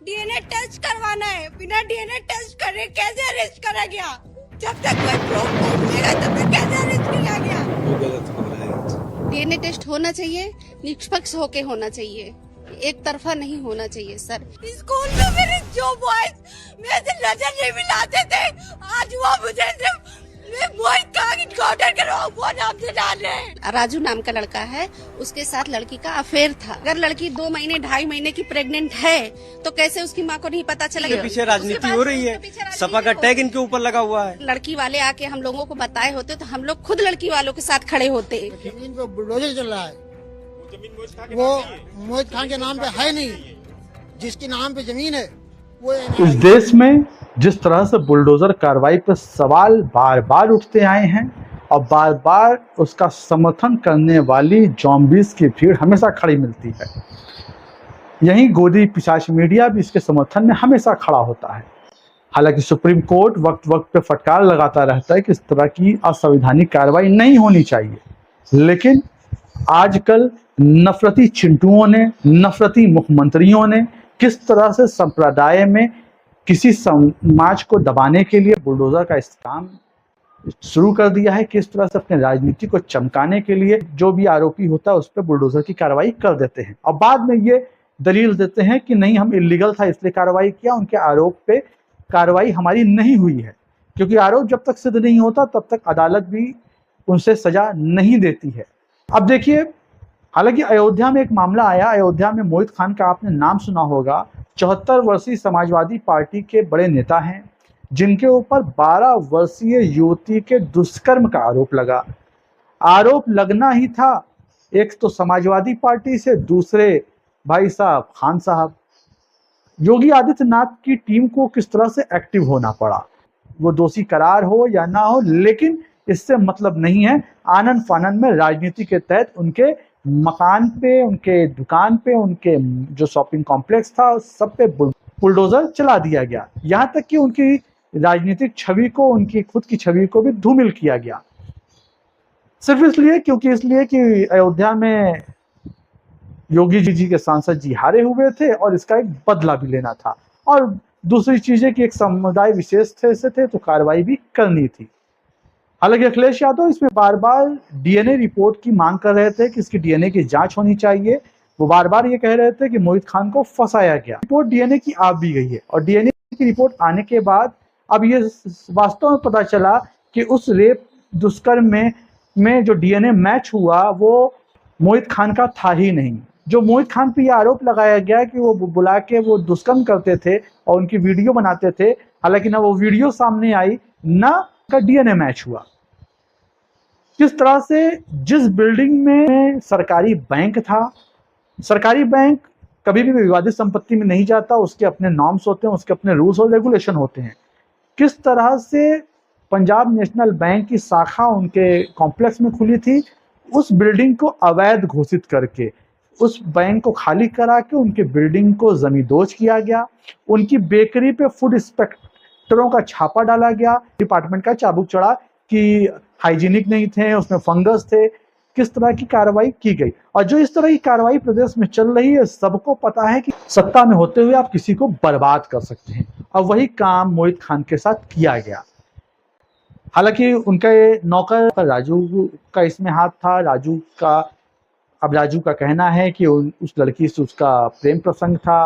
DNA test करवाना है, बिना डीएनए टेस्ट करे कैसे अरेस्ट करा गया? जब तक कोई प्रूफ नहीं मिलेगा तब तक कैसे अरेस्ट किया गया? डीएनए टेस्ट होना चाहिए, निष्पक्ष होके होना चाहिए, एक तरफा नहीं होना चाहिए सर। स्कूल में मेरे जो बॉयज मेरे से नजर नहीं मिलाते थे, आज वो मुझे सिर्फ मोहित का इनकाउंटर करवाओ वो नाम से डाल रहे हैं। राजू नाम का लड़का है, उसके साथ लड़की का अफेयर था। अगर लड़की 2 महीने 2.5 महीने की प्रेग्नेंट है तो कैसे उसकी माँ को नहीं पता चला? इसके पीछे राजनीति हो रही है, सपा का टैग इनके ऊपर लगा हुआ है। लड़की वाले आके हम लोगों को बताए होते तो हम लोग खुद लड़की वालों के साथ खड़े होते। जमीन पे बुलडोजर चल रहा है, वो मोहित खान के नाम पे है नहीं, जिसके नाम पे जमीन है वो। इस देश में जिस तरह से बुलडोजर कार्रवाई पर सवाल बार बार उठते आए हैं और बार बार उसका समर्थन करने वाली जॉम्बीज की भीड़ हमेशा खड़ी मिलती है, यहीं गोदी पिशाच मीडिया भी इसके समर्थन में हमेशा खड़ा होता है। हालांकि सुप्रीम कोर्ट वक्त वक्त पे फटकार लगाता रहता है कि इस तरह की असंवैधानिक कार्रवाई नहीं होनी चाहिए, लेकिन आजकल नफरती चिंटुओं ने, नफरती मुख्यमंत्रियों ने किस तरह से संप्रदाय में किसी समाज को दबाने के लिए बुलडोजर का इस्तेमाल शुरू कर दिया है, किस तरह से अपने राजनीति को चमकाने के लिए जो भी आरोपी होता है उस पर बुलडोजर की कार्रवाई कर देते हैं और बाद में ये दलील देते हैं कि नहीं हम इलीगल था इसलिए कार्रवाई किया। उनके आरोप पे कार्रवाई हमारी नहीं हुई है, क्योंकि आरोप जब तक सिद्ध नहीं होता तब तक अदालत भी उनसे सजा नहीं देती है। अब देखिए, हालांकि अयोध्या में एक मामला आया, अयोध्या में मोहित खान का आपने नाम सुना होगा। 74 वर्षीय समाजवादी पार्टी के बड़े नेता हैं जिनके ऊपर 12 वर्षीय युवती के दुष्कर्म का आरोप लगा। आरोप लगना ही था, एक तो समाजवादी पार्टी से, दूसरे भाई साहब खान साहब। योगी आदित्यनाथ की टीम को किस तरह से एक्टिव होना पड़ा, वो दोषी करार हो या ना हो, लेकिन इससे मतलब नहीं है। आनन फानन में राजनीति के तहत उनके मकान पे, उनके दुकान पे, उनके जो शॉपिंग कॉम्प्लेक्स था सब पे बुलडोजर चला दिया गया। यहाँ तक कि उनकी राजनीतिक छवि को, उनकी खुद की छवि को भी धूमिल किया गया, सिर्फ इसलिए कि अयोध्या में योगी जी के सांसद जी हारे हुए थे और इसका एक बदला भी लेना था। और दूसरी चीज है कि एक समुदाय विशेष से थे तो कार्रवाई भी करनी थी। हालांकि अखिलेश यादव इसमें बार बार डीएनए रिपोर्ट की मांग कर रहे थे कि इसकी डीएनए की जांच होनी चाहिए। वो बार बार ये कह रहे थे कि मोहित खान को फंसाया गया। रिपोर्ट डीएनए की आ भी गई है और डीएनए की रिपोर्ट आने के बाद अब ये वास्तव में पता चला कि उस रेप दुष्कर्म में जो डीएनए मैच हुआ वो मोहित खान का था ही नहीं। जो मोहित खान पे ये आरोप लगाया गया कि वो बुला के वो दुष्कर्म करते थे और उनकी वीडियो बनाते थे, हालांकि ना वो वीडियो सामने आई ना का डीएनए मैच हुआ। किस तरह से जिस बिल्डिंग में सरकारी बैंक था, सरकारी बैंक कभी भी विवादित संपत्ति में नहीं जाता, उसके अपने नॉर्म्स होते हैं, उसके अपने रूल्स और रेगुलेशन होते हैं। किस तरह से पंजाब नेशनल बैंक की शाखा उनके कॉम्प्लेक्स में खुली थी, उस बिल्डिंग को अवैध घोषित करके, उस बैंक को खाली करा के उनके बिल्डिंग को जमींदोज किया गया। उनकी बेकरी पे फूड इंस्पेक्टरों का छापा डाला गया, डिपार्टमेंट का चाबुक चढ़ा कि हाइजीनिक नहीं थे, उसमें फंगस थे। किस तरह की कार्रवाई की गई और जो इस तरह की कार्रवाई प्रदेश में चल रही है, सबको पता है कि सत्ता में होते हुए आप किसी को बर्बाद कर सकते हैं और वही काम मोहित खान के साथ किया गया। हालांकि उनका नौकर राजू का इसमें हाथ था। राजू का कहना है कि उस लड़की से उसका प्रेम प्रसंग था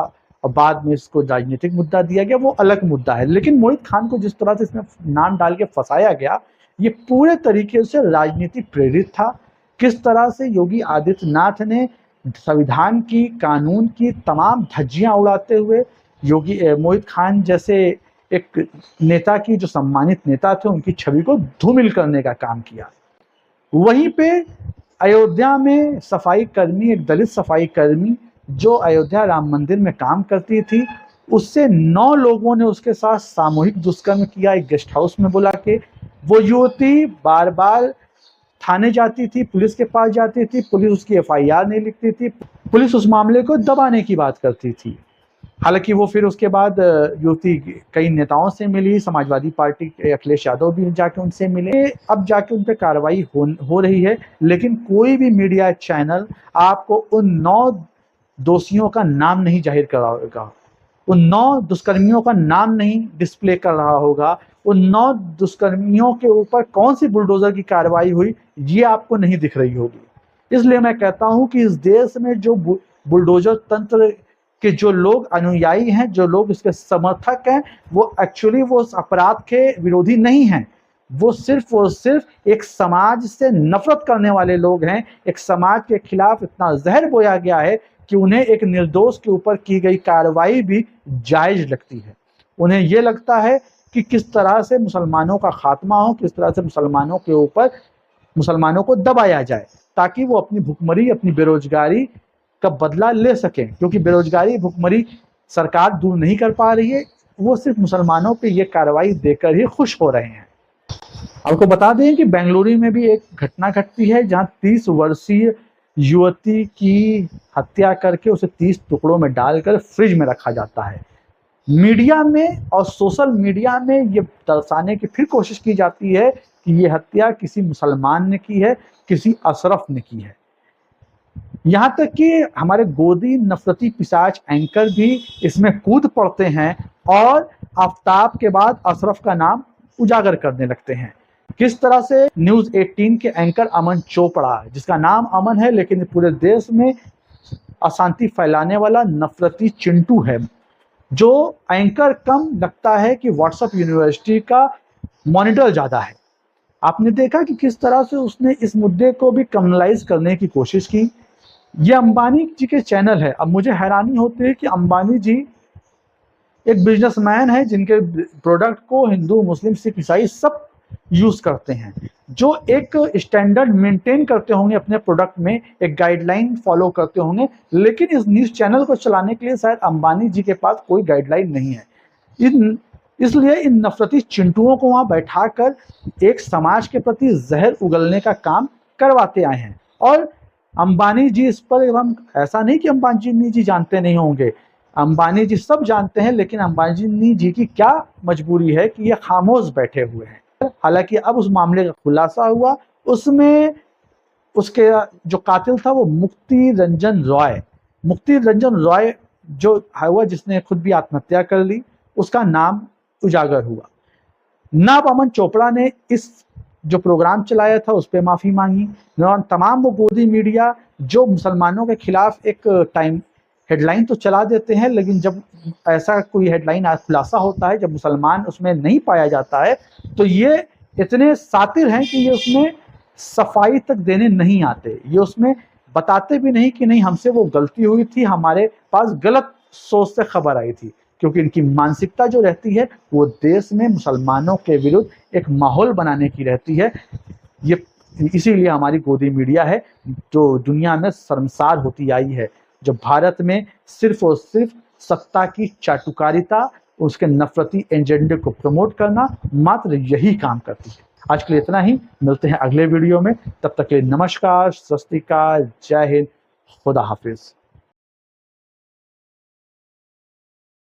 और बाद में इसको राजनीतिक मुद्दा दिया गया, वो अलग मुद्दा है। लेकिन मोहित खान को जिस तरह से इसमें नाम डाल के फंसाया गया, ये पूरे तरीके से राजनीति प्रेरित था। किस तरह से योगी आदित्यनाथ ने संविधान की, कानून की तमाम धज्जियां उड़ाते हुए मोहित खान जैसे एक नेता की, जो सम्मानित नेता थे, उनकी छवि को धूमिल करने का काम किया। वहीं पे अयोध्या में सफाई कर्मी, एक दलित सफाई कर्मी जो अयोध्या राम मंदिर में काम करती थी, उससे 9 लोगों ने उसके साथ सामूहिक दुष्कर्म किया एक गेस्ट हाउस में बुला के। वो युवती बार बार थाने जाती थी, पुलिस के पास जाती थी, पुलिस उसकी एफआईआर नहीं लिखती थी, पुलिस उस मामले को दबाने की बात करती थी। हालांकि वो फिर उसके बाद युवती कई नेताओं से मिली, समाजवादी पार्टी के अखिलेश यादव भी जाके उनसे मिले। अब जाके उन पर कार्रवाई हो रही है, लेकिन कोई भी मीडिया चैनल आपको उन 9 दोषियों का नाम नहीं जाहिर कराएगा। उन 9 दुष्कर्मियों का नाम नहीं डिस्प्ले कर रहा होगा, उन 9 दुष्कर्मियों के ऊपर कौन सी बुलडोजर की कार्रवाई हुई ये आपको नहीं दिख रही होगी। इसलिए मैं कहता हूं कि इस देश में जो बुलडोजर तंत्र के जो लोग अनुयायी हैं, जो लोग इसके समर्थक हैं, वो एक्चुअली वो उस अपराध के विरोधी नहीं हैं, वो सिर्फ एक समाज से नफरत करने वाले लोग हैं। एक समाज के खिलाफ इतना जहर बोया गया है कि उन्हें एक निर्दोष के ऊपर की गई कार्रवाई भी जायज लगती है। उन्हें ये लगता है कि किस तरह से मुसलमानों का खात्मा हो, किस तरह से मुसलमानों के ऊपर मुसलमानों को दबाया जाए ताकि वो अपनी भुखमरी, अपनी बेरोजगारी का बदला ले सकें, क्योंकि बेरोजगारी, भुखमरी सरकार दूर नहीं कर पा रही है, वो सिर्फ मुसलमानों पे ये कार्रवाई देकर ही खुश हो रहे हैं। आपको बता दें कि बेंगलुरु में भी एक घटना घटती है जहां 30 वर्षीय युवती की हत्या करके उसे 30 टुकड़ों में डालकर फ्रिज में रखा जाता है। मीडिया में और सोशल मीडिया में ये दर्शाने की फिर कोशिश की जाती है कि ये हत्या किसी मुसलमान ने की है, किसी अशरफ ने की है। यहाँ तक कि हमारे गोदी नफरती पिशाच एंकर भी इसमें कूद पड़ते हैं और आफ्ताब के बाद अशरफ का नाम उजागर करने लगते हैं। किस तरह से न्यूज़ 18 के एंकर अमन चोपड़ा, जिसका नाम अमन है लेकिन पूरे देश में अशांति फैलाने वाला नफरती चिंटू है, जो एंकर कम लगता है कि व्हाट्सएप यूनिवर्सिटी का मॉनिटर ज़्यादा है। आपने देखा कि किस तरह से उसने इस मुद्दे को भी कम्युनलाइज करने की कोशिश की। ये अंबानी जी के चैनल है। अब मुझे हैरानी होती है कि अंबानी जी एक बिजनेसमैन है जिनके प्रोडक्ट को हिंदू, मुस्लिम, सिख, ईसाई सब यूज करते हैं, जो एक स्टैंडर्ड मेंटेन करते होंगे अपने प्रोडक्ट में, एक गाइडलाइन फॉलो करते होंगे, लेकिन इस न्यूज चैनल को चलाने के लिए शायद अंबानी जी के पास कोई गाइडलाइन नहीं है। इसलिए इन नफरती चिंटुओं को वहां बैठाकर एक समाज के प्रति जहर उगलने का काम करवाते आए हैं। और अंबानी जी इस पर, हम ऐसा नहीं कि अंबानी जी जानते नहीं होंगे, अंबानी जी सब जानते हैं, लेकिन अंबानी जी की क्या मजबूरी है कि ये खामोश बैठे हुए हैं। हालांकि अब उस मामले का खुलासा हुआ, उसमें उसके जो कातिल था वो मुक्ति रंजन रॉय जो हुआ, जिसने खुद भी आत्महत्या कर ली, उसका नाम उजागर हुआ। नाब अमन चोपड़ा ने इस जो प्रोग्राम चलाया था उस पर माफी मांगी। तमाम वो गोदी मीडिया जो मुसलमानों के खिलाफ एक टाइम हेडलाइन तो चला देते हैं, लेकिन जब ऐसा कोई हेडलाइन खुलासा होता है, जब मुसलमान उसमें नहीं पाया जाता है, तो ये इतने सातिर हैं कि ये उसमें सफाई तक देने नहीं आते। ये उसमें बताते भी नहीं कि नहीं, हमसे वो गलती हुई थी, हमारे पास गलत सोच से खबर आई थी, क्योंकि इनकी मानसिकता जो रहती है वो देश में मुसलमानों के विरुद्ध एक माहौल बनाने की रहती है। ये इसीलिए हमारी गोदी मीडिया है जो दुनिया में शर्मसार होती आई है, जो भारत में सिर्फ और सिर्फ सत्ता की चाटुकारिता, उसके नफरती एजेंडे को प्रमोट करना, मात्र यही काम करती है। आज के लिए इतना ही, मिलते हैं अगले वीडियो में। तब तक के लिए नमस्कार, सत श्री अकाल, जय हिंद, खुदा हाफिज।